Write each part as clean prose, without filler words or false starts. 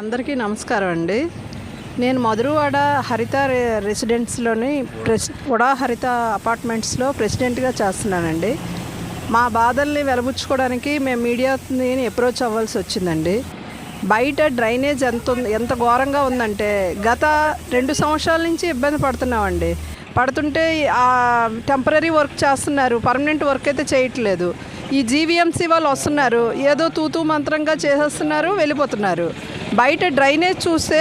అందరికీ నమస్కారం అండి. నేను మధురవాడ హరిత రెసిడెన్స్లోని ఉడా హరిత అపార్ట్మెంట్స్లో ప్రెసిడెంట్గా చేస్తున్నానండి. మా బాధల్ని వెలబుచ్చుకోవడానికి మేము మీడియాని అప్రోచ్ అవ్వాల్సి వచ్చిందండి. బయట డ్రైనేజ్ ఎంత ఘోరంగా ఉందంటే గత 2 సంవత్సరాల నుంచి ఇబ్బంది పడుతున్నామండి. పడుతుంటే టెంపరీ వర్క్ చేస్తున్నారు, పర్మనెంట్ వర్క్ అయితే చేయట్లేదు. ఈ జీవీఎంసీ వాళ్ళు వస్తున్నారు, ఏదో తూతూ మంత్రంగా చేసేస్తున్నారు, వెళ్ళిపోతున్నారు. బయట డ్రైనేజ్ చూస్తే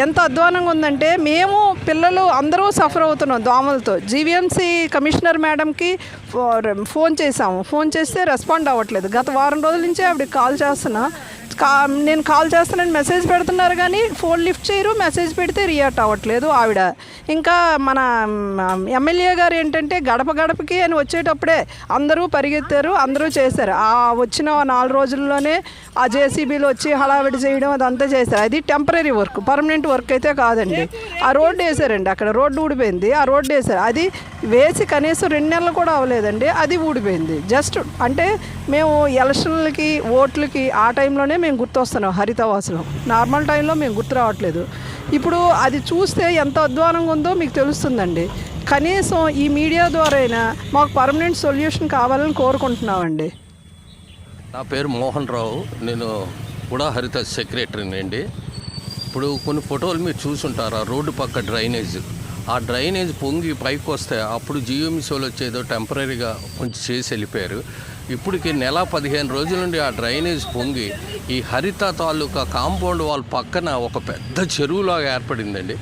ఎంత అధ్వానంగా ఉందంటే మేము పిల్లలు అందరూ సఫర్ అవుతున్నాం దోమలతో. జీవీఎంసీ కమిషనర్ మేడంకి ఫోన్ చేస్తే రెస్పాండ్ అవ్వట్లేదు. గత వారం రోజుల నుంచే ఆవిడకి కాల్ చేస్తున్నా, నేను కాల్ చేస్తానని మెసేజ్ పెడుతున్నారు కానీ ఫోన్ లిఫ్ట్ చేయరు, మెసేజ్ పెడితే రియాక్ట్ అవ్వట్లేదు ఆవిడ. ఇంకా మన ఎమ్మెల్యే గారు ఏంటంటే గడప గడపకి అని వచ్చేటప్పుడే అందరూ పరిగెత్తారు, అందరూ చేశారు. ఆ వచ్చిన 4 రోజుల్లోనే ఆ జేసీబీలు వచ్చి హడావిడి చేయడం అదంతా చేశారు. అది టెంపరీ వర్క్, పర్మనెంట్ వర్క్ అయితే కాదండి. ఆ రోడ్డు వేసారండి, అక్కడ రోడ్డు ఊడిపోయింది. ఆ రోడ్డు వేసారు, అది వేసి కనీసం 2 నెలలు కూడా అవ్వలేదండి, అది ఊడిపోయింది. జస్ట్ అంటే మేము ఎలక్షన్లకి ఓట్లకి ఆ టైంలోనే మేము గుర్తొస్తున్నాం హరితవాసులు. నార్మల్ టైంలో మేము గుర్తు రావట్లేదు. ఇప్పుడు అది చూస్తే ఎంత అధ్వానంగా ఉందో మీకు తెలుస్తుందండి. కనీసం ఈ మీడియా ద్వారా అయినా మాకు పర్మనెంట్ సొల్యూషన్ కావాలని కోరుకుంటున్నామండి. నా పేరు మోహన్ రావు, నేను కూడా హరిత సెక్రటరీని అండి. ఇప్పుడు కొన్ని ఫోటోలు మీరు చూసుంటారు, ఆ రోడ్డు పక్క డ్రైనేజ్, ఆ డ్రైనేజ్ పొంగి పైకి వస్తే అప్పుడు జీఎంసీలు వచ్చేదో టెంపరీగా కొంచెం చేసి వెళ్ళిపోయారు. ఇప్పటికి 15 రోజుల నుండి ఆ డ్రైనేజ్ పొంగి ఈ హరిత తాలూకా కాంపౌండ్ వాళ్ళ పక్కన ఒక పెద్ద చెరువులాగా ఏర్పడిందండి.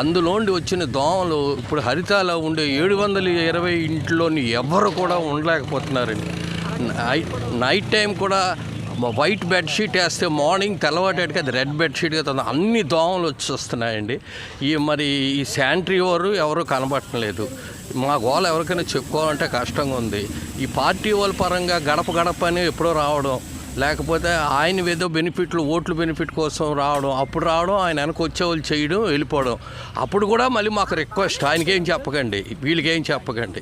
అందులోండి వచ్చిన దోమలు ఇప్పుడు హరితాలో ఉండే 720 ఇంట్లోని ఎవరు కూడా ఉండలేకపోతున్నారండి. నైట్ టైం కూడా వైట్ బెడ్షీట్ వేస్తే మార్నింగ్ తెల్లవాటికి అది రెడ్ బెడ్షీట్గా అన్ని దోమలు వచ్చి వస్తున్నాయండి. ఈ శానిటరీ ఎవరు కనబట్టలేదు. మా గోల ఎవరికైనా చెప్పుకోవాలంటే కష్టంగా ఉంది. ఈ పార్టీ వాళ్ళ పరంగా గడప అని ఎప్పుడో రావడం, లేకపోతే ఆయన ఏదో బెనిఫిట్లు ఓట్లు బెనిఫిట్ కోసం రావడం, ఆయన వెనక వచ్చేవాళ్ళు చేయడం, వెళ్ళిపోవడం. అప్పుడు కూడా మళ్ళీ మాకు రిక్వెస్ట్, ఆయనకేం చెప్పకండి, వీళ్ళకేం చెప్పకండి.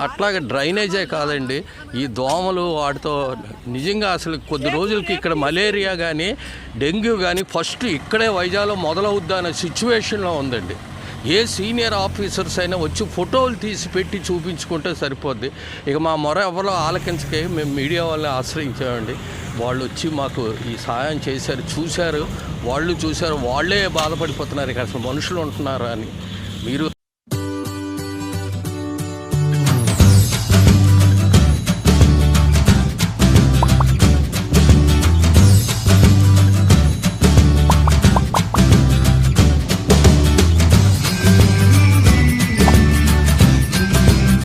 అట్లాగే డ్రైనేజే కాదండి, ఈ దోమలు వాటితో నిజంగా అసలు కొద్ది రోజులకి ఇక్కడ మలేరియా కానీ డెంగ్యూ కానీ ఫస్ట్ ఇక్కడే వైజాగ్లో మొదలవుద్దా అనే సిచ్యువేషన్లో ఉందండి. ఏ సీనియర్ ఆఫీసర్స్ అయినా వచ్చి ఫోటోలు తీసి పెట్టి చూపించుకుంటే సరిపోద్ది. ఇక మా మొర ఎవరో ఆలకించకే మేము మీడియా వాళ్ళని ఆశ్రయించామండి. వాళ్ళు వచ్చి మాకు ఈ సహాయం చేశారు, చూశారు, వాళ్ళే బాధపడిపోతున్నారు, ఇక్కడ అసలు మనుషులు ఉంటున్నారు అని. మీరు